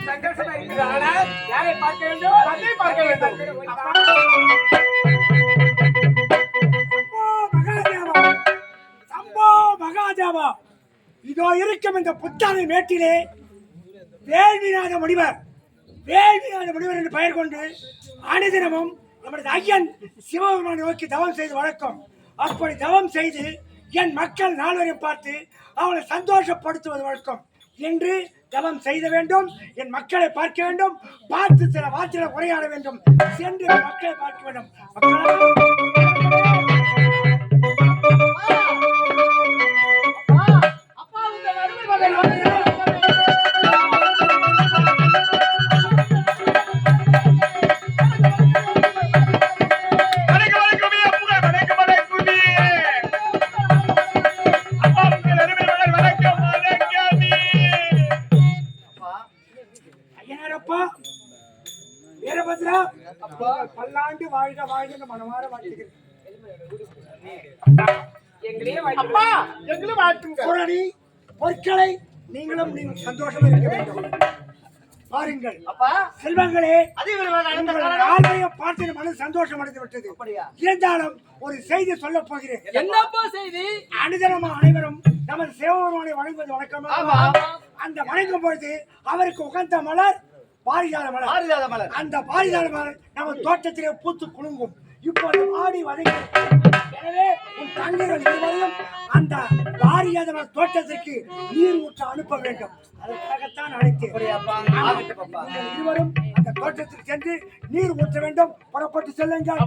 சந்தோஷமா இருக்குது. ஆனால் யாரை பார்க்க வேண்டும்? தந்தை பார்க்க வேண்டும். சம்போ மகாதேவா, இதோ இருக்கும் இந்த புத்தானை மேட்டிலே வேள்விநாத முனிவர் என்று பெயர் கொண்டு அனுதினமும் நமது ஐயன் சிவபெருமானை நோக்கி தவம் செய்து வழக்கம். அப்படி தவம் செய்து என் மக்கள் நால்வரையும் பார்த்து அவளை சந்தோஷப்படுத்துவது வழக்கம். என்று தவம் செய்த வேண்டும், என் மக்களை பார்க்க வேண்டும், பார்த்து சில வார்த்தைகளை உரையாட வேண்டும், சென்று மக்களை பார்க்க வேண்டும். பல்லாண்டு வாழ்க வாழ்க மனமாற வாழ்த்துகிறேன். பொருட்களை நீங்களும் சந்தோஷமா இருக்க வேண்டும். பாருங்கள் செல்வங்களே, பார்த்து மனது சந்தோஷம் அடைந்து விட்டது. இருந்தாலும் ஒரு செய்தி சொல்ல போகிறேன். என்னப்பா செய்தி? அனுதினமா அனைவரும் நமது சிவபெருமானை வணங்குவது வழக்கமாக. அந்த வணங்கும் பொழுது அவருக்கு உகந்த மலர் பாரிஜாத மலர். அந்த பாரிஜாத மலர் நம்ம தோட்டத்திலே பூத்து குலுங்கும். இப்போது ஆடி வதங்கி, எனவே உன் தங்கைகள் இருவரையும் அந்த பாரிஜாத மலர் தோட்டத்திற்கு நீர் ஊற்ற அனுப்ப வேண்டும். அதற்காகத்தான் அழைத்தேன். இருவரும் அந்த தோட்டத்திற்கு சென்று நீர் ஊற்ற வேண்டும். புறப்பட்டு செல்லுங்கள்.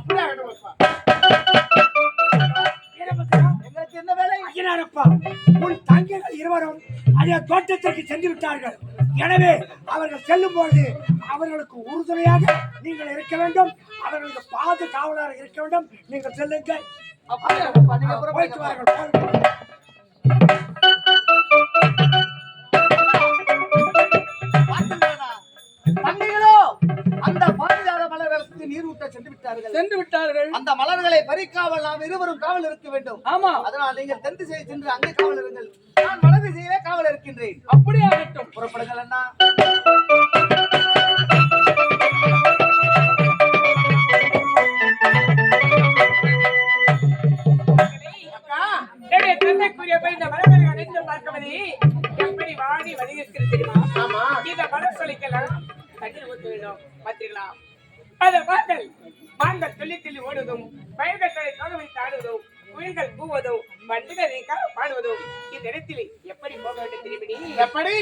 என்ன வேலை ஐயனாரப்பா? உன் தங்கைகள் இருவரும் அதே தோட்டத்திற்கு சென்று விட்டார்கள். எனவே அவர்கள் செல்லும் பொழுது அவர்களுக்கு உறுதுணையாக நீங்கள் இருக்க வேண்டும். அவர்களுக்கு பாதுகாவலராக இருக்க வேண்டும். நீங்கள் செல்லுங்கள். அந்த பாரிஜாத மலர்களுக்கு நீர் ஊட்ட சென்று விட்டார்கள். அந்த மலர்களை பறிக்காமல் நாம் இருவரும் காவல் இருக்க வேண்டும். ஆமா, அதனால் நீங்கள் தென் திசையை சென்று அங்கே காவல் இருங்கள். நான் வட திசையிலே காவல் இருக்கின்றேன். அப்படியே ஆகட்டும். புறப்படுங்கள் அண்ணா. எப்படி வாடி வலிகிறது தெரியுமா? இந்த மலர் சொல்லிக்கலாம் தண்ணீர் ஊற்ற வேண்டும். பார்த்தீங்களா? அதை பாங்கள் மான்கள் துள்ளி துள்ளி ஓடுவதும், பயிர்களை தோக வைத்து ஆடுவதும், குயில்கள் கூவதும், பண்டிகை பாடுவதும் இந்த இடத்தில் எப்படி போக வேண்டும் திரும்பி? எப்படி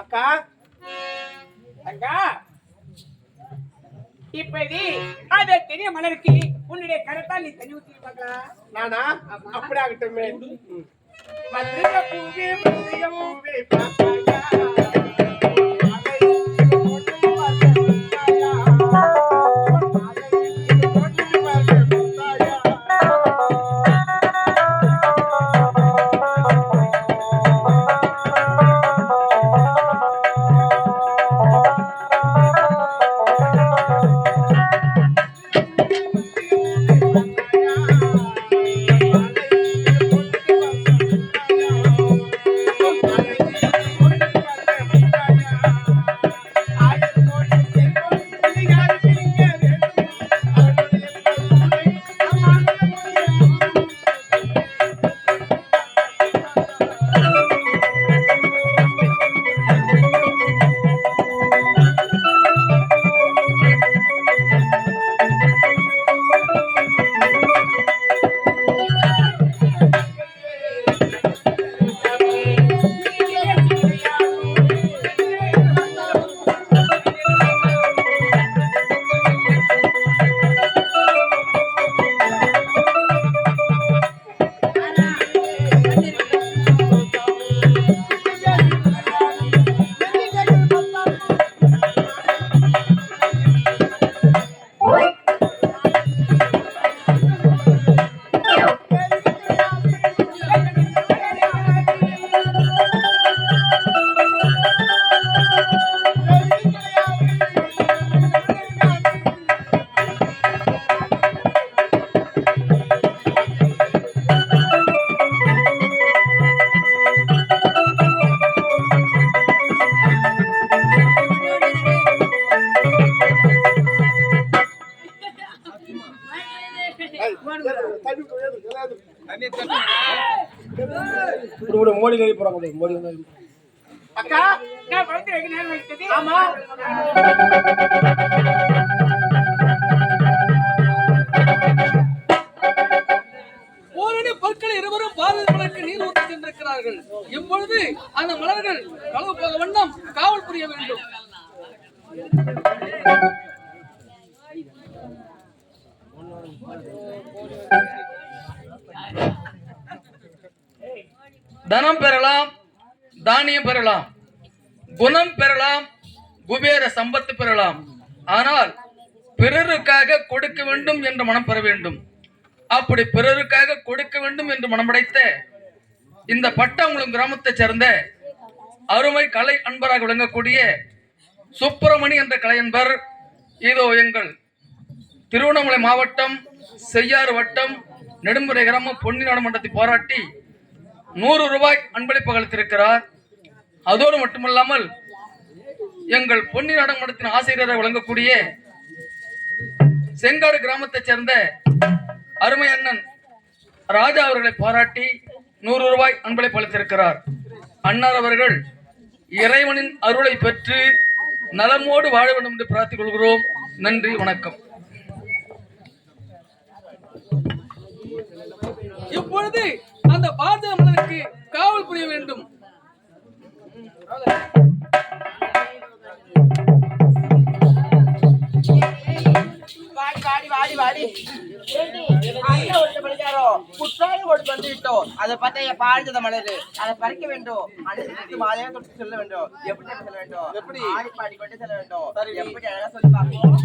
அக்கா அக்கா இப்படி அத தெரிய மலருக்கு உன்னுடைய கரத்தால் நீ தண்ணி ஊத்தி பார்க்கலாம். நானா அப்படி ஆகட்டுமே. மல்லிகை பூவே மல்லிகை பூவே பார்த்தாயா மோடி கறி போறாங்க. மோடி அக்கா நான் வந்து வெகு நேரம் வைத்தது. ஆமா ஓரணி பொருட்கள் இருவரும் பாரதங்களுக்கு நீர் ஊற்றி சென்றிருக்கிறார்கள். இப்பொழுது அந்த மலர்கள் களவு போக வண்ணம் காவல் புரிய வேண்டும். தனம் பெறலாம், தானியம் பெறலாம், குணம் பெறலாம், குபேர சம்பத்து பெறலாம். ஆனால் பிறருக்காக கொடுக்க வேண்டும் என்ற மனம் பெற வேண்டும். அப்படி பிறருக்காக கொடுக்க வேண்டும் என்று மனமடைத்த இந்த பட்டாங்குளம் கிராமத்தைச் சேர்ந்த அருமை கலை அன்பராக விளங்கக்கூடிய சுப்பிரமணி என்ற கலை அன்பர் இதோ எங்கள் திருவண்ணாமலை மாவட்டம் செய்யாறு வட்டம் நெடுமுறை கிராமம் பொன்னி நாடாளுமன்றத்தை பாராட்டி 100 ரூபாய் அன்பளிப்பு அளித்திருக்கிறார். அதோடு மட்டுமல்லாமல் எங்கள் பொன்னி நாடாளுமன்றத்தின் ஆசிரியராக விளங்கக்கூடிய செங்காடு கிராமத்தைச் சேர்ந்த அருமை அண்ணன் ராஜா அவர்களை பாராட்டி 100 ரூபாய் அன்பளிப்பு அளித்திருக்கிறார். அன்னார் அவர்கள் இறைவனின் அருளை பெற்று நலமோடு வாழ வேண்டும் என்று பிரார்த்திக் கொள்கிறோம். நன்றி, வணக்கம். இப்பொழுது அந்த பாரத மலருக்கு காவல் புரிய வேண்டும். அதை பார்த்தா பாழ்ந்த மலர் அதை பறிக்க வேண்டும். அனைத்து மாலையா தொட்டு செல்ல வேண்டும். எப்படி செல்ல வேண்டும்? எப்படி ஆடி பாடி கொண்டு செல்ல வேண்டும்? எப்படி அழகா சொல்லி பார்ப்போம்.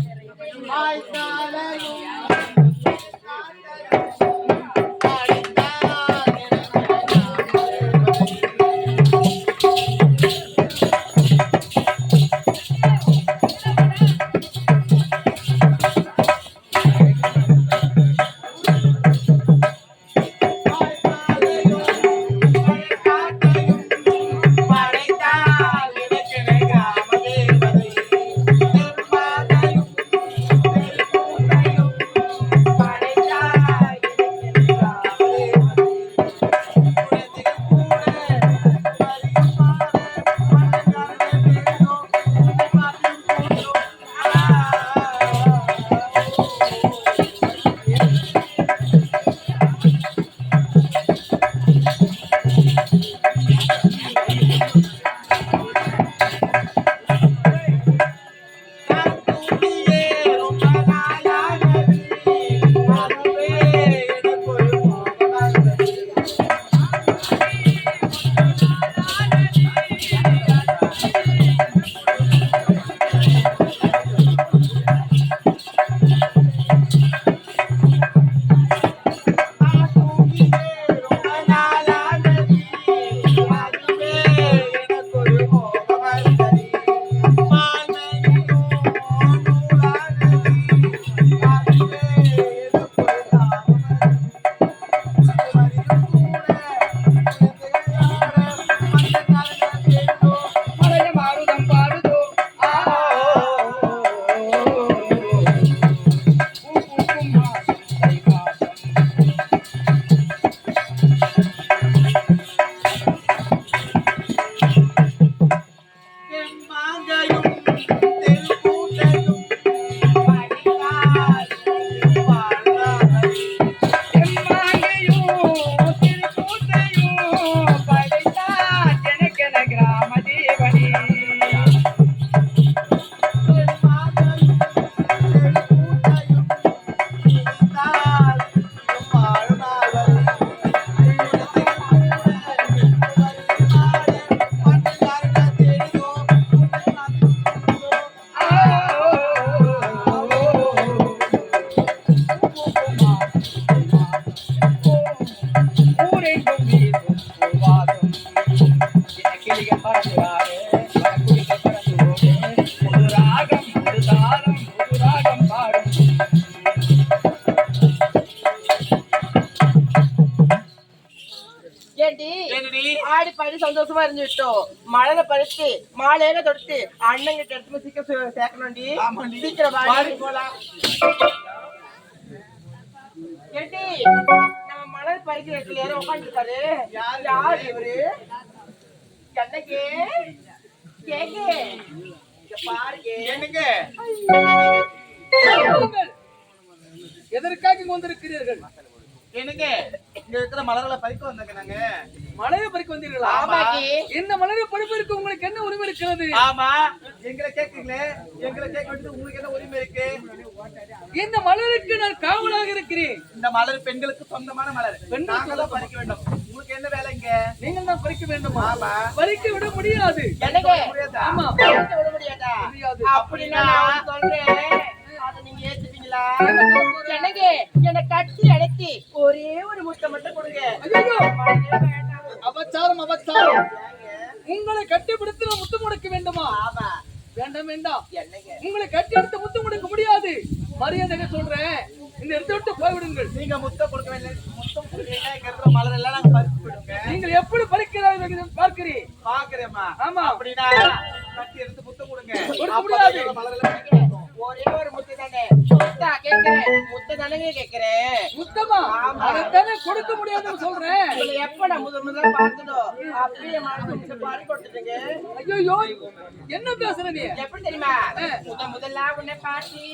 பாடு வடக்குடிக்க பறந்து புது ராகம் புது தாளம் புது ராகம் பாடும் ஏண்டி ஆடி பாடி சந்தோஷமா இருந்துட்டோம் மழை பறிச்சு மாலையாக தொடுத்து அண்ணங்கிட்ட எடுத்து சீக்கிரம் சேர்க்கணும்டி சீக்கிரம் வாடி போலாம் ஏண்டி நம்ம மலர் பறிக்கிற இடத்துல யாரும் உட்காந்துருக்காரு யார் இவரு என்னக்கு கேக்கு பாருங்க என்னங்க எதற்காக இங்கு வந்திருக்கிறீர்கள்? என்னங்க இங்க இருக்கிற மலர்களை பறிக்க வந்தாங்க நாங்க. மலரை பறிக்க வந்தீர்களா? ஆமாடி. இந்த மலரை பறிப்பதற்கு உங்களுக்கு என்ன உரிமை இருக்கிறது? ஆமா, எங்களை கேக்குறீங்களே, எங்களை கேட்க வேண்டியது உங்களுக்கு என்ன உரிமை இருக்கு? இந்த மலருக்கு நான் காவலாக இருக்கிறேன். இந்த மலர் பெண்களுக்கு சொந்தமான மலர், நாங்க தான் பறிக்க வேண்டும். உங்களுக்கு என்ன வேலை இங்க? நீங்கள் தான் பறிக்க வேண்டுமா? ஆமா. பறிக்க விட முடியாது. என்னங்க ஆமா, பறிக்க விட முடியாதா? முடியாது. அப்படின்னா நான் சொல்றேன், அதை நீங்க ஏத்துப்பீங்களா? என்னங்க என்னை கட்டி அழைச்சி ஒரே ஒரு முட்டை மட்டும் கொடுங்க. ஐயோ, வேண்டாம். அபச்சாரம் அபச்சாரம். உங்களை கட்டிப்பிடித்து நான் முத்து முடக்க வேண்டுமா? ஆமா. வேண்டாம் வேண்டாம். என்னங்க உங்களை கட்டி எடுத்து முத்து முடக்க முடியாது. மரியாதை சொல்றேன், இந்த இடத்தை விட்டு போய்விடுங்கள். நீங்க முத்தம் கொடுக்க வேண்டிய முத்தம் கொடுக்கறீங்க, இங்க இருக்கிற மலர் எல்லாம் நாங்க பறிச்சு விடுங்க. நீங்கள் எப்படி பறிக்கிறார்கள் பார்க்கிறேன். பாக்குறேம்மா. ஆமா. அப்படின்னா கட்டி எடுத்து முத்தம் கொடுங்க. கொடுக்க முடியாது. மலர் எல்லாம் ஒரே ஒரு முட்டை தானே முத்தா கேக்குறேன், முட்டை தானே கேக்குறேன். முத்தமா? அதைத்தானே கொடுக்க முடியாதுன்னு சொல்றேன். உங்களை எப்ப நான் முதல்ல பார்த்ததோ அப்படியே மனசு பாடி கொடுத்துட்டீங்க. ஐயோ, என்ன பேசுற நீ? எப்படி தெரியுமா? முதல்ல உன்னை பாட்டி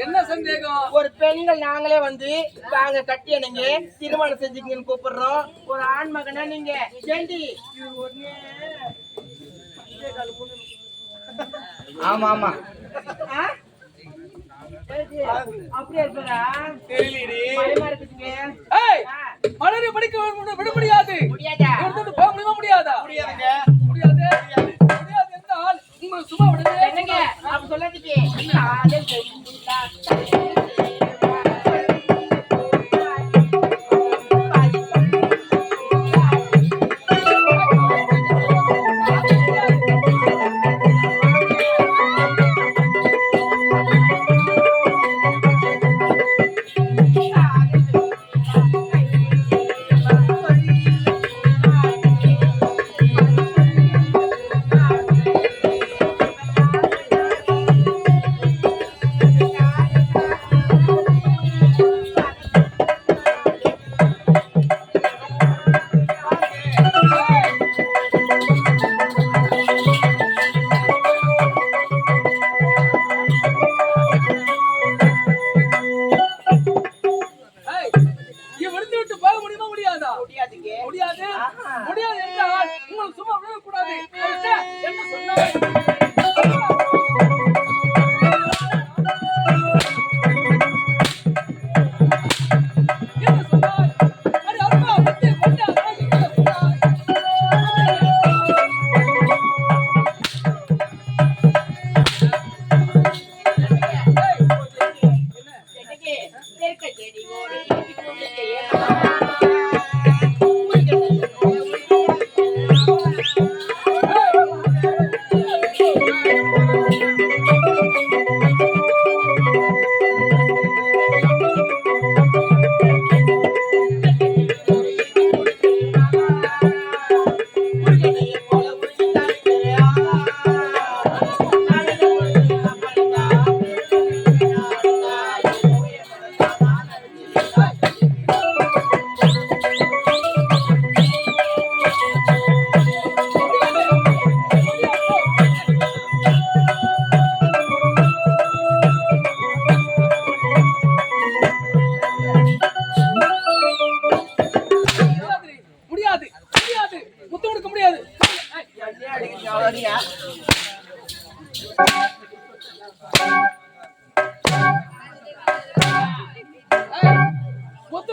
என்ன சந்தேகம்? ஒரு பெண்கள் நாங்களே வந்து நாங்க கட்டி அணைங்க திருமணம் செஞ்சுக்கங்கன்னு கூப்பிடுறோம். ஒரு ஆண் மகனா நீங்க ஏண்டி ஆமா ஆமா. அப்படியே இருக்கிறா தெரியலடி. பயமா இருக்குதுங்க. ஏய், மலரை படிக்க விட முடியாது. முடியாதா? எடுத்துட்டு போக முடியுமா? முடியாதா? முடியாதுங்க. முடியாது. முடியாது என்றால் உங்களை சும்மா விடுங்க. என்னங்க அப்ப சொல்லாதீங்க. காதல் செய்யுங்களா? ஏய், இங்க விருந்து விட்டு போக முடியுமா? முடியாதா? முடியாதுங்க. முடியாது. ஆஹா. முடியாது என்றால் உங்களை சும்மா விடக்கூடாது. அடுத்து என்ன சொன்னாய்? என்ன சொன்னாய்? அடி அம்மா, விட்டு கொண்டு அழகு என்ன சொன்னாய்? என்னங்க தெற்க செடி ஓடி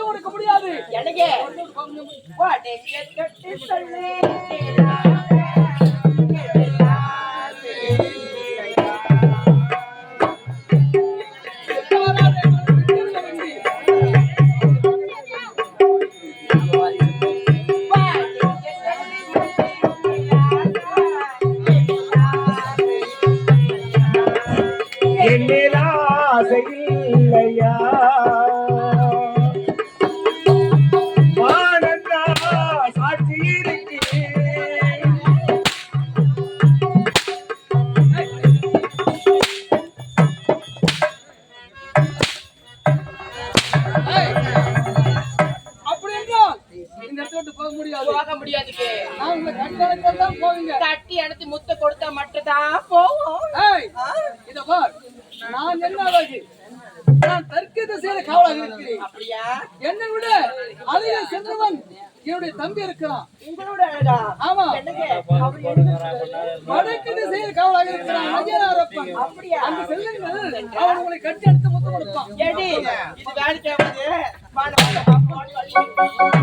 கொடுக்க முடியாது. எனக்கு உடனே தொட்டு சொல்லு என்னில் ஆசை இல்லையா வானந்தா சாட்சி இருக்கிறேன். அப்படி என்றால் இந்த இடத்தை விட்டு போக முடியாது. போக முடியாதுக்கு நான் உங்களை கண்காணித்தால் தான் போவீங்க. தட்டி எடுத்து முத்த கொடுத்தா மட்டும்தான் போவோம். ஏய், இத பார், நான் என்ன அழகு? நான் தெற்கு திசையில காவலாக இருக்கிறேன். அப்படியா? என்னை விட அழகிய சென்றவன் என்னுடைய தம்பி இருக்கிறான். உங்களோட அழகா? ஆமா, என்னங்க அவர் என்ன வடக்கு திசையில் காவலாக இருக்கிறான் ஐயனாரப்பன். அப்படியா? அந்த செல்லுங்கள் அவன் உங்களை கட்டி எடுத்து முத்தம் கொடுப்பான். ஏடி இது வேலைக்கு ஆகாது. வாங்க, வாங்க, வாங்க, வாங்க.